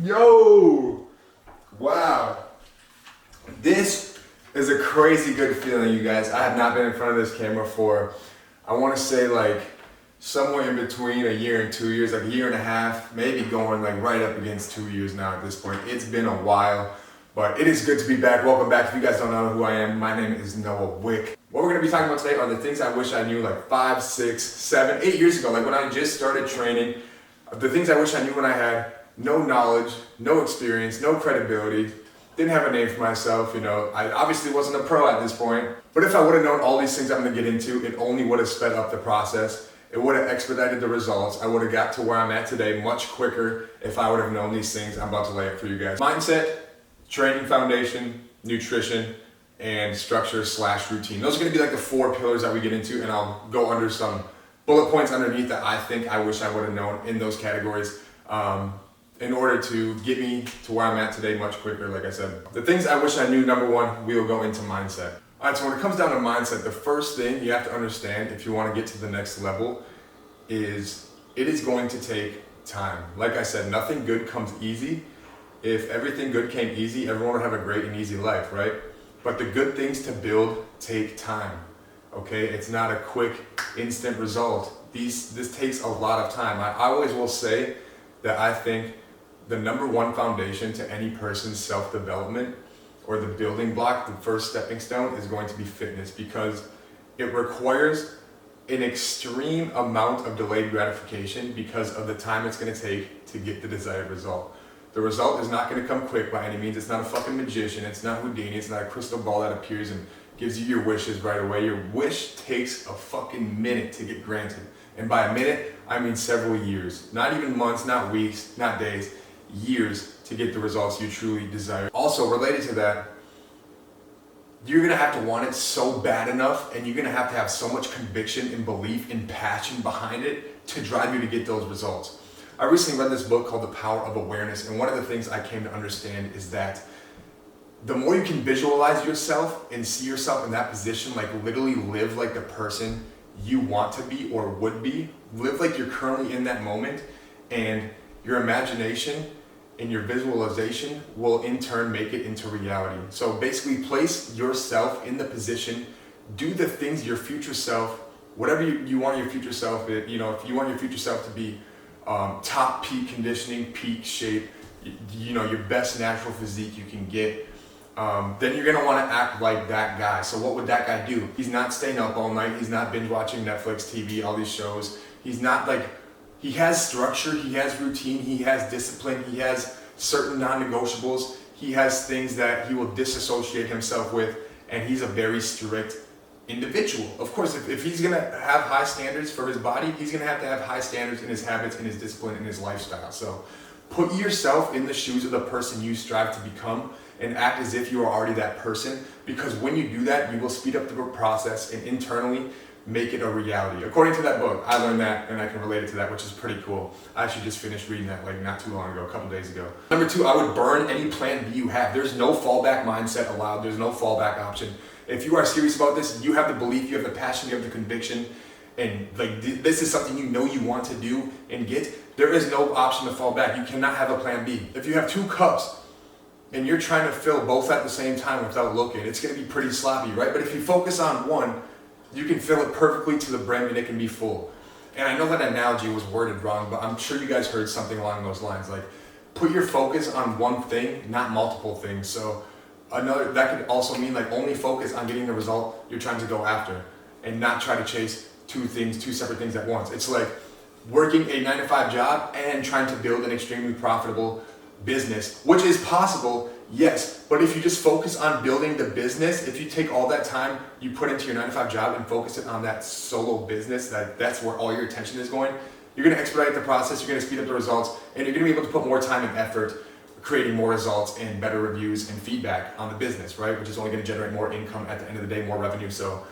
Yo! Wow. This is a crazy good feeling, you guys. I have not been in front of this camera for, I want to say like somewhere in between a year and 2 years, like a year and a half, maybe going like right up against 2 years now at this point. It's been a while, but it is good to be back. Welcome back. If you guys don't know who I am, my name is Noah Wick. What we're going to be talking about today are the things I wish I knew like 5, 6, 7, 8 years ago, like when I just started training. The things I wish I knew when I had no knowledge, no experience, no credibility, didn't have a name for myself, I obviously wasn't a pro at this point. But if I would have known all these things I'm gonna get into, it only would have sped up the process. It would have expedited the results. I would have got to where I'm at today much quicker if I would have known these things I'm about to lay out for you guys. Mindset, training foundation, nutrition, and structure/routine. Those are gonna be like the 4 pillars that we get into, and I'll go under some bullet points underneath that I think I wish I would have known in those categories in order to get me to where I'm at today much quicker, like I said. The things I wish I knew, number one, we will go into mindset. All right, so when it comes down to mindset, the first thing you have to understand if you want to get to the next level is it is going to take time. Like I said, nothing good comes easy. If everything good came easy, everyone would have a great and easy life, right? But the good things to build take time, okay? It's not a quick, instant result. This takes a lot of time. I always will say that I think the number one foundation to any person's self-development, or the building block, the first stepping stone, is going to be fitness, because it requires an extreme amount of delayed gratification because of the time it's going to take to get the desired result. The result is not going to come quick by any means. It's not a fucking magician. It's not Houdini. It's not a crystal ball that appears and gives you your wishes right away. Your wish takes a fucking minute to get granted. And by a minute, I mean several years. Not even months, not weeks, not days, years to get the results you truly desire. Also, related to that, you're gonna have to want it so bad enough, and you're gonna have to have so much conviction and belief and passion behind it to drive you to get those results. I recently read this book called The Power of Awareness, and one of the things I came to understand is that the more you can visualize yourself and see yourself in that position, like literally live like the person you want to be or would be, live like you're currently in that moment, and your imagination and your visualization will in turn make it into reality. So basically place yourself in the position, do the things your future self, whatever you want your future self, if you want your future self to be top peak conditioning, peak shape, your best natural physique you can get, then you're gonna wanna act like that guy. So what would that guy do? He's not staying up all night, he's not binge watching Netflix, TV, all these shows. He's not like, he has structure, he has routine, he has discipline, he has certain non-negotiables, he has things that he will disassociate himself with, and he's a very strict individual. Of course, if he's gonna have high standards for his body, he's gonna have to have high standards in his habits, in his discipline, in his lifestyle. So put yourself in the shoes of the person you strive to become and act as if you are already that person, because when you do that, you will speed up the process and internally make it a reality. According to that book, I learned that, and I can relate it to that, which is pretty cool. I actually just finished reading that like not too long ago, a couple days ago. Number 2, I would burn any plan B you have. There's no fallback mindset allowed. There's no fallback option. If you are serious about this, you have the belief, you have the passion, you have the conviction, and like this is something you want to do and get, there is no option to fall back. You cannot have a plan B. If you have 2 cups and you're trying to fill both at the same time without looking, it's gonna be pretty sloppy, right? But if you focus on one, you can fill it perfectly to the brim and it can be full. And I know that analogy was worded wrong, but I'm sure you guys heard something along those lines. Like, put your focus on one thing, not multiple things. So that could also mean like only focus on getting the result you're trying to go after and not try to chase 2 separate things at once. It's like working a 9-to-5 job and trying to build an extremely profitable business, which is possible, yes, but if you just focus on building the business, if you take all that time you put into your 9-to-5 job and focus it on that solo business, that's where all your attention is going, you're gonna expedite the process, you're gonna speed up the results, and you're gonna be able to put more time and effort creating more results and better reviews and feedback on the business, right? Which is only gonna generate more income at the end of the day, more revenue. So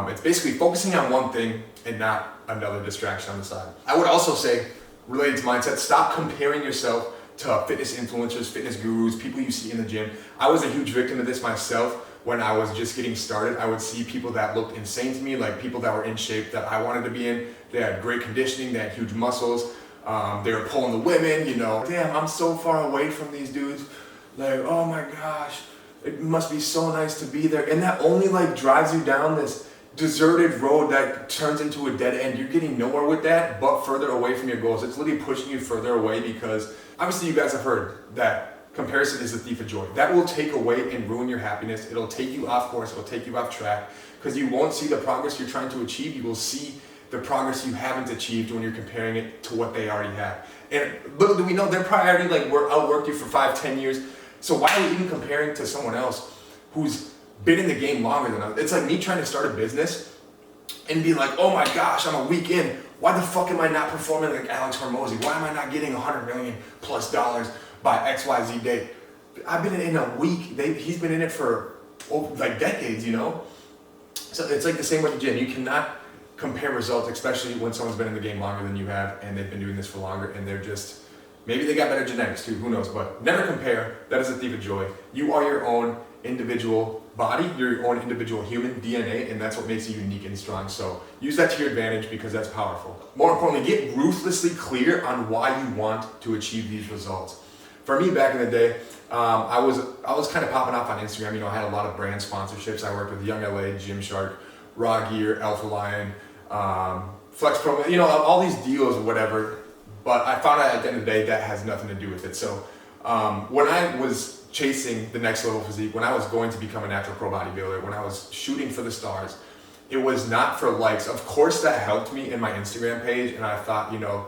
it's basically focusing on one thing and not another distraction on the side. I would also say, related to mindset, stop comparing yourself to fitness influencers, fitness gurus, people you see in the gym. I was a huge victim of this myself when I was just getting started. I would see people that looked insane to me, like people that were in shape that I wanted to be in. They had great conditioning, they had huge muscles, They were pulling the women, you know. Damn, I'm so far away from these dudes. Like, oh my gosh, it must be so nice to be there. And that only like drives you down this deserted road that turns into a dead end. You're getting nowhere with that, but further away from your goals. It's literally pushing you further away, because obviously you guys have heard that comparison is the thief of joy. That will take away and ruin your happiness. It'll take you off course. It'll take you off track, because you won't see the progress you're trying to achieve. You will see the progress you haven't achieved when you're comparing it to what they already have. And little do we know, they're probably already like outworked you for 5-10 years. So why are we even comparing to someone else who's been in the game longer than us? It's like me trying to start a business and be like, oh my gosh, I'm a week in. Why the fuck am I not performing like Alex Hormozy? Why am I not getting $100 million plus by XYZ date? I've been in a week. He's been in it for like decades, you know? So it's like the same with the gym. You cannot compare results, especially when someone's been in the game longer than you have and they've been doing this for longer, and they're just, maybe they got better genetics too, who knows, but never compare. That is a thief of joy. You are your own individual body, you're your own individual human DNA, and that's what makes you unique and strong. So use that to your advantage, because that's powerful. More importantly, get ruthlessly clear on why you want to achieve these results. For me, back in the day, I was kind of popping off on Instagram. You know, I had a lot of brand sponsorships. I worked with Young LA, Gymshark, Raw Gear, Alpha Lion, Flex Pro, you know, all these deals or whatever. But I found out at the end of the day that has nothing to do with it. So when I was chasing the next level physique, when I was going to become a natural pro bodybuilder, when I was shooting for the stars, it was not for likes. Of course that helped me in my Instagram page, and I thought, you know,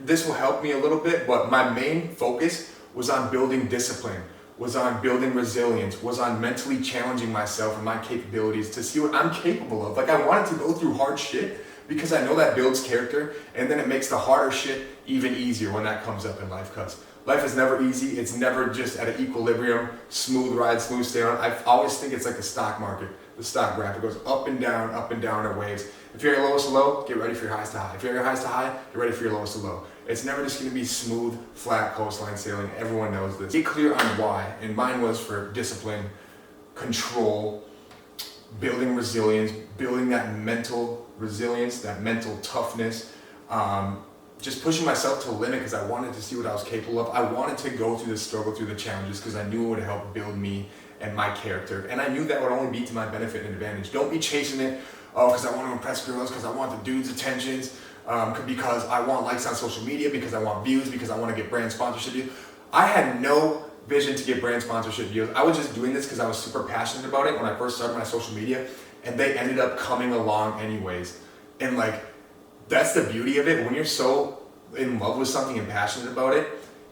this will help me a little bit, but my main focus was on building discipline, was on building resilience, was on mentally challenging myself and my capabilities to see what I'm capable of. Like, I wanted to go through hard shit because I know that builds character, and then it makes the harder shit even easier when that comes up in life, because life is never easy. It's never just at an equilibrium, smooth ride, smooth stay on. I always think it's like the stock market, the stock graph. It goes up and down in waves. If you're at your lowest to low, get ready for your highest to high. If you're at your highest to high, get ready for your lowest to low. It's never just gonna be smooth, flat coastline sailing. Everyone knows this. Get clear on why, and mine was for discipline, control, building resilience, building that mental resilience, that mental toughness, just pushing myself to the limit because I wanted to see what I was capable of. I wanted to go through the struggle, through the challenges, because I knew it would help build me and my character. And I knew that would only be to my benefit and advantage. Don't be chasing it, because I want to impress girls, because I want the dudes' attentions, because I want likes on social media, because I want views, because I want to get brand sponsorship deals. I had no vision to get brand sponsorship deals. I was just doing this because I was super passionate about it when I first started my social media, and they ended up coming along anyways. And like, that's the beauty of it. When you're so in love with something and passionate about it,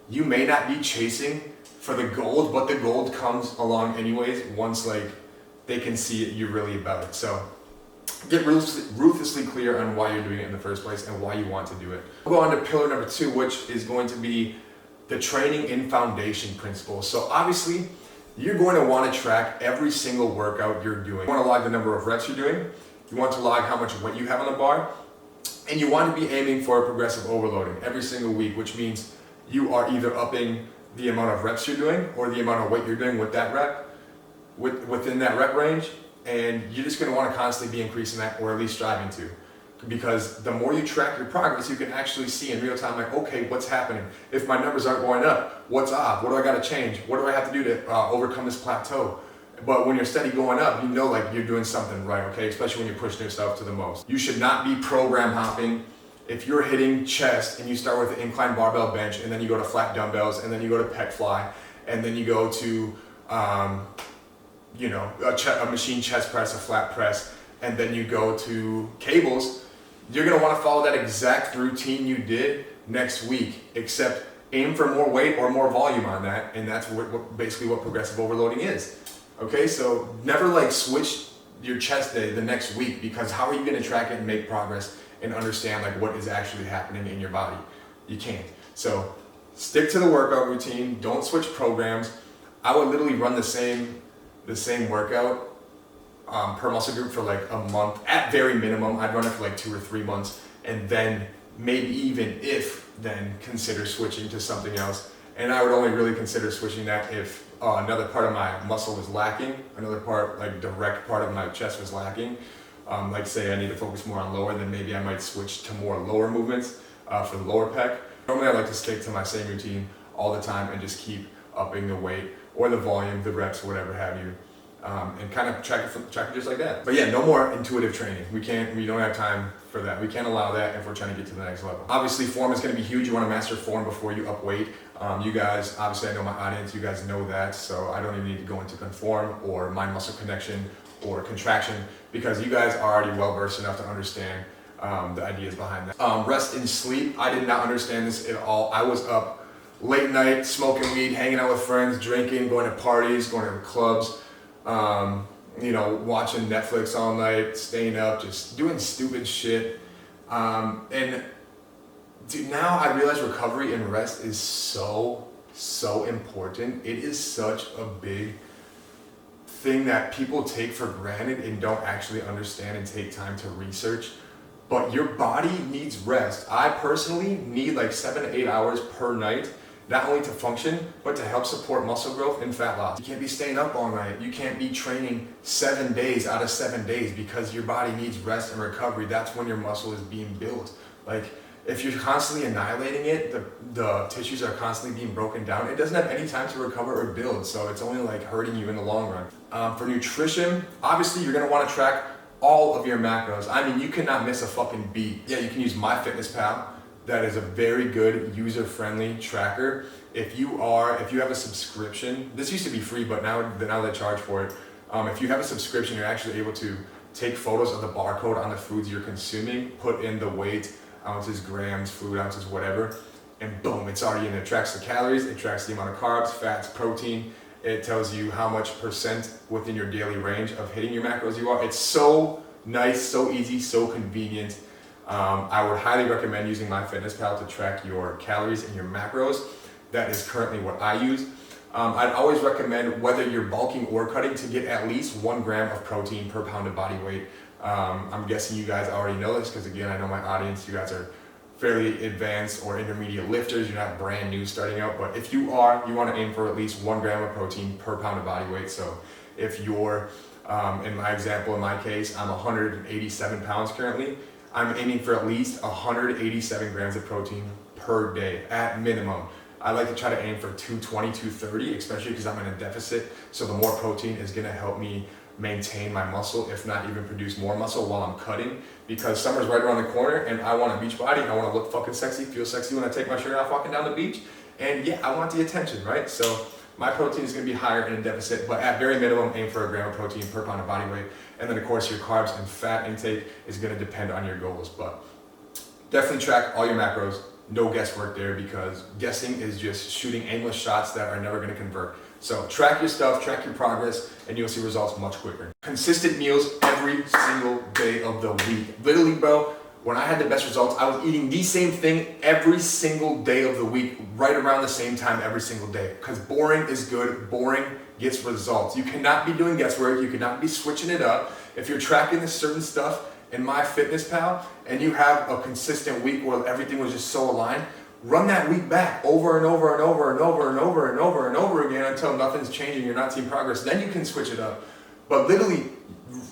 you may not be chasing for the gold, but the gold comes along anyways once like they can see it, you're really about it. So get ruthlessly clear on why you're doing it in the first place and why you want to do it. We'll go on to pillar number 2, which is going to be the training in foundation principles. So obviously, you're going to want to track every single workout you're doing. You want to log the number of reps you're doing. You want to log how much weight you have on the bar. And you want to be aiming for progressive overloading every single week, which means you are either upping the amount of reps you're doing or the amount of weight you're doing with that rep, within that rep range. And you're just going to want to constantly be increasing that, or at least striving to. Because the more you track your progress, you can actually see in real time, like, okay, what's happening? If my numbers aren't going up, what's off? What do I got to change? What do I have to do to overcome this plateau? But when you're steady going up, you know like you're doing something right, okay? Especially when you're pushing yourself to the most. You should not be program hopping. If you're hitting chest and you start with an incline barbell bench, and then you go to flat dumbbells, and then you go to pec fly, and then you go to a machine chest press, a flat press, and then you go to cables, you're gonna wanna follow that exact routine you did next week, except aim for more weight or more volume on that, and that's basically what progressive overloading is. Okay, so never like switch your chest day the next week, because how are you gonna track it and make progress and understand like what is actually happening in your body? You can't. So stick to the workout routine, don't switch programs. I would literally run the same workout per muscle group for like a month. At very minimum, I'd run it for like 2 or 3 months, and then maybe even then consider switching to something else. And I would only really consider switching that if another part of my muscle was lacking, another part, like direct part of my chest was lacking. Like say I need to focus more on lower, then maybe I might switch to more lower movements. for the lower pec. Normally I like to stick to my same routine all the time and just keep upping the weight or the volume, the reps, whatever have you. And kind of track it just like that. But yeah, no more intuitive training. We don't have time for that. We can't allow that if we're trying to get to the next level. Obviously, form is going to be huge. You want to master form before you up weight. You guys, obviously I know my audience, you guys know that, so I don't even need to go into conform or mind-muscle connection or contraction, because you guys are already well versed enough to understand the ideas behind that. Rest and sleep, I did not understand this at all. I was up late night, smoking weed, hanging out with friends, drinking, going to parties, going to clubs, watching Netflix all night, staying up, just doing stupid shit. And dude, now I realize recovery and rest is so important. It is such a big thing that people take for granted and don't actually understand and take time to research. But your body needs rest. I personally need like 7 to 8 hours per night, not only to function, but to help support muscle growth and fat loss. You can't be staying up all night. You can't be training 7 days out of 7 days, because your body needs rest and recovery. That's when your muscle is being built. Like, if you're constantly annihilating it, the tissues are constantly being broken down. It doesn't have any time to recover or build, so it's only like hurting you in the long run. For nutrition, obviously you're gonna wanna track all of your macros. I mean, you cannot miss a fucking beat. Yeah, you can use MyFitnessPal. That is a very good user-friendly tracker. If you have a subscription, this used to be free, but now they charge for it. If you have a subscription, you're actually able to take photos of the barcode on the foods you're consuming, put in the weight, ounces, grams, fluid ounces, whatever, and boom, it's already in there. It tracks the calories, it tracks the amount of carbs, fats, protein. It tells you how much percent within your daily range of hitting your macros you are. It's so nice, so easy, so convenient. I would highly recommend using MyFitnessPal to track your calories and your macros. That is currently what I use. I'd always recommend, whether you're bulking or cutting, to get at least 1 gram of protein per pound of body weight. I'm guessing you guys already know this, because again, I know my audience, you guys are fairly advanced or intermediate lifters. You're not brand new starting out, but if you are, you want to aim for at least 1 gram of protein per pound of body weight. So if you're, in my example, in my case, I'm 187 pounds currently, I'm aiming for at least 187 grams of protein per day at minimum. I like to try to aim for 220, 230, especially because I'm in a deficit. So the more protein is going to help me maintain my muscle, if not even produce more muscle while I'm cutting, because summer's right around the corner and I want a beach body. I want to look fucking sexy, feel sexy when I take my shirt off walking down the beach. And yeah, I want the attention, right? So my protein is going to be higher in a deficit, but at very minimum, aim for 1 gram of protein per pound of body weight. And then of course your carbs and fat intake is going to depend on your goals, but definitely track all your macros. No guesswork there, because guessing is just shooting aimless shots that are never going to convert. So track your stuff, track your progress, and you'll see results much quicker. Consistent meals every single day of the week. Literally, bro, when I had the best results, I was eating the same thing every single day of the week, right around the same time every single day. Because boring is good, boring gets results. You cannot be doing guesswork, you cannot be switching it up. If you're tracking this certain stuff in MyFitnessPal and you have a consistent week where everything was just so aligned, run that week back over and over and over and over and over and over and over again until nothing's changing, you're not seeing progress. Then you can switch it up. But literally,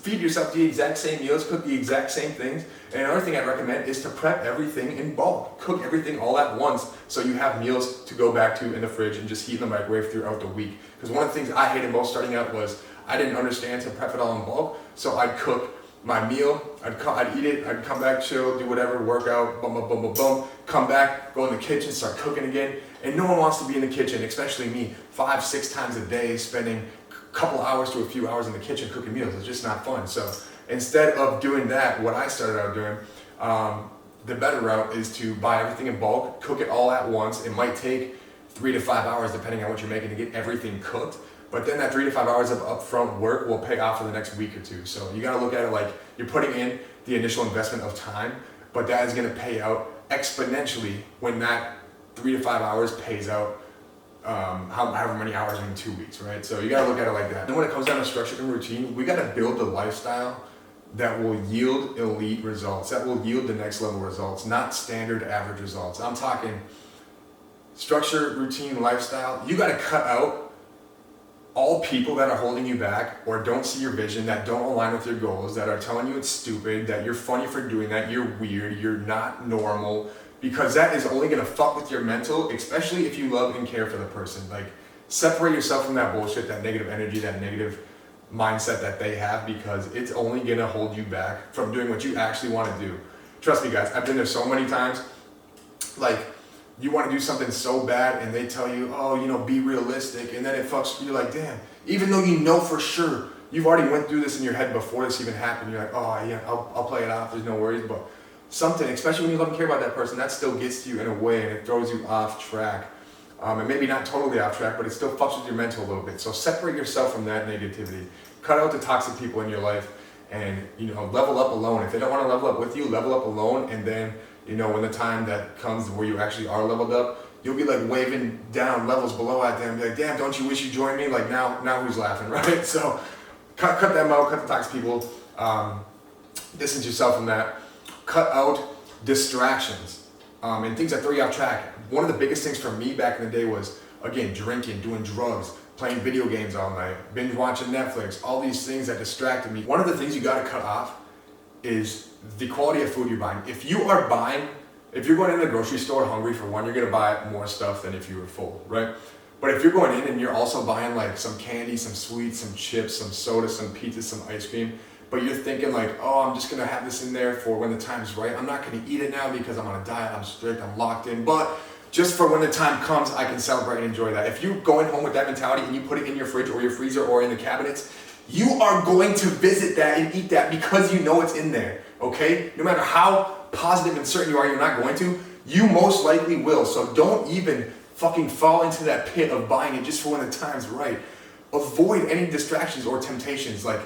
feed yourself the exact same meals, cook the exact same things. And another thing I'd recommend is to prep everything in bulk. Cook everything all at once so you have meals to go back to in the fridge and just heat in the microwave throughout the week. Because one of the things I hated most starting out was I didn't understand to prep it all in bulk. So I'd cook my meal, I'd eat it, I'd come back, chill, do whatever, work out, boom, boom, boom, boom, boom, come back, go in the kitchen, start cooking again. And no one wants to be in the kitchen, especially me, 5-6 times a day, spending a couple hours to a few hours in the kitchen cooking meals. It's just not fun. So instead of doing that, what I started out doing, the better route is to buy everything in bulk, cook it all at once. It might take 3 to 5 hours, depending on what you're making, to get everything cooked. But then that 3 to 5 hours of upfront work will pay off for the next week or two. So you gotta look at it like you're putting in the initial investment of time, but that is gonna pay out exponentially when that 3 to 5 hours pays out however many hours in 2 weeks, right? So you gotta look at it like that. And when it comes down to structure and routine, we gotta build the lifestyle that will yield elite results, that will yield the next level results, not standard average results. I'm talking structure, routine, lifestyle. You gotta cut out all people that are holding you back or don't see your vision, that don't align with your goals, that are telling you it's stupid, that you're funny for doing that, you're weird, you're not normal, because that is only gonna fuck with your mental, especially if you love and care for the person. Like, separate yourself from that bullshit, that negative energy, that negative mindset that they have, because it's only gonna hold you back from doing what you actually want to do. Trust me, guys, I've been there so many times. Like, you want to do something so bad and they tell you, oh, you know, be realistic, and then it fucks, you're like, damn, even though you know for sure, you've already went through this in your head before this even happened, you're like, oh yeah, I'll play it off, there's no worries. But something, especially when you love and care about that person, that still gets to you in a way, and it throws you off track. And maybe not totally off track, but it still fucks with your mental a little bit. So separate yourself from that negativity. Cut out the toxic people in your life, and, you know, level up alone. If they don't want to level up with you, level up alone, and then, you know, when the time that comes where you actually are leveled up, you'll be like waving down levels below at them, be like, damn, don't you wish you joined me? Like, now who's laughing, right? So cut them out, cut the toxic people, distance yourself from that. Cut out distractions and things that throw you off track. One of the biggest things for me back in the day was, again, drinking, doing drugs, playing video games all night, binge watching Netflix, all these things that distracted me. One of the things you gotta cut off is the quality of food you're buying. If you're going in the grocery store hungry, for one, you're gonna buy more stuff than if you were full, right? But if you're going in and you're also buying like some candy, some sweets, some chips, some soda, some pizza, some ice cream, but you're thinking like, oh, I'm just gonna have this in there for when the time's right. I'm not gonna eat it now because I'm on a diet, I'm strict, I'm locked in, but just for when the time comes, I can celebrate and enjoy that. If you're going home with that mentality and you put it in your fridge or your freezer or in the cabinets, you are going to visit that and eat that because you know it's in there, okay? No matter how positive and certain you are you're not going to, you most likely will. So don't even fucking fall into that pit of buying it just for when the time's right. Avoid any distractions or temptations. Like,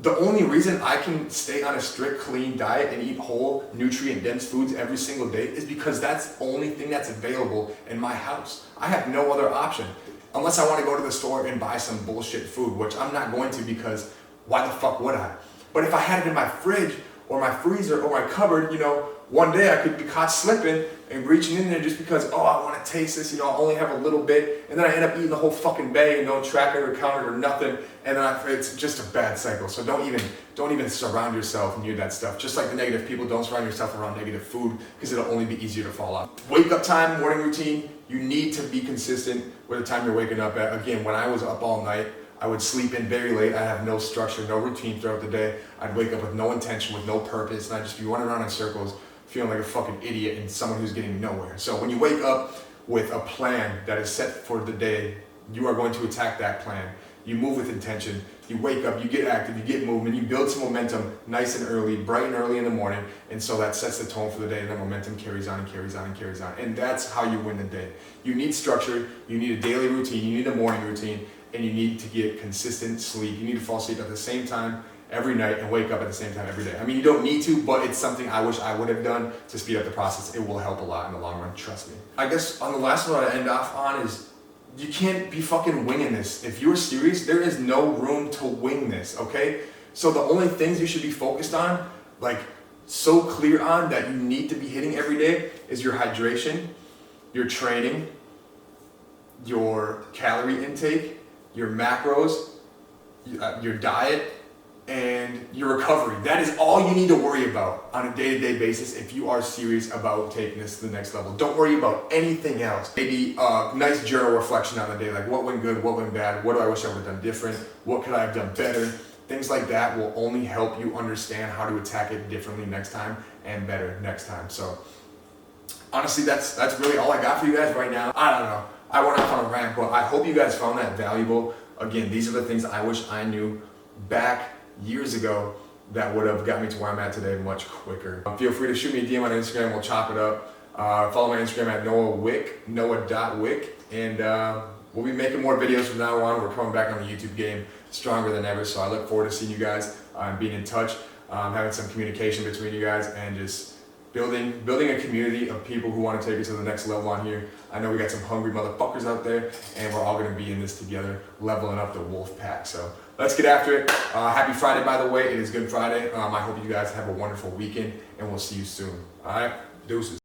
the only reason I can stay on a strict, clean diet and eat whole, nutrient-dense foods every single day is because that's the only thing that's available in my house. I have no other option. Unless I want to go to the store and buy some bullshit food, which I'm not going to, because why the fuck would I? But if I had it in my fridge or my freezer or my cupboard, you know, one day I could be caught slipping and reaching in there just because, oh, I want to taste this, you know, I only have a little bit, and then I end up eating the whole fucking bag and don't track it or count it or nothing, and then it's just a bad cycle. So don't even surround yourself near that stuff. Just like the negative people, don't surround yourself around negative food, because it'll only be easier to fall off. Wake up time, morning routine, you need to be consistent with the time you're waking up at. Again, when I was up all night, I would sleep in very late. I have no structure, no routine throughout the day. I'd wake up with no intention, with no purpose, and I'd just be running around in circles, feeling like a fucking idiot and someone who's getting nowhere. So when you wake up with a plan that is set for the day, you are going to attack that plan. You move with intention. You wake up, you get active, you get movement, you build some momentum nice and early, bright and early in the morning, and so that sets the tone for the day, and then momentum carries on and carries on and carries on. And that's how you win the day. You need structure, you need a daily routine, you need a morning routine, and you need to get consistent sleep. You need to fall asleep at the same time every night and wake up at the same time every day. I mean, you don't need to, but it's something I wish I would have done to speed up the process. It will help a lot in the long run, trust me. I guess on the last one I end off on is, you can't be fucking winging this. If you're serious, there is no room to wing this, okay? So the only things you should be focused on, like so clear on that you need to be hitting every day, is your hydration, your training, your calorie intake, your macros, your diet, and your recovery. That is all you need to worry about on a day-to-day basis if you are serious about taking this to the next level. Don't worry about anything else. Maybe a nice journal reflection on the day, like what went good, what went bad, what do I wish I would have done different, what could I have done better. Things like that will only help you understand how to attack it differently next time and better next time. So honestly, that's really all I got for you guys right now. I don't know. I went off on a rant, but I hope you guys found that valuable. Again, these are the things I wish I knew back years ago that would have got me to where I'm at today much quicker. Feel free to shoot me a DM on Instagram, we'll chop it up. Follow my Instagram at noah.wick, and we'll be making more videos from now on. We're coming back on the YouTube game stronger than ever, so I look forward to seeing you guys and being in touch, having some communication between you guys, and just building a community of people who want to take it to the next level on here. I know we got some hungry motherfuckers out there, and we're all going to be in this together, leveling up the wolf pack. So let's get after it. Happy Friday, by the way. It is Good Friday. I hope you guys have a wonderful weekend, and we'll see you soon. All right, deuces.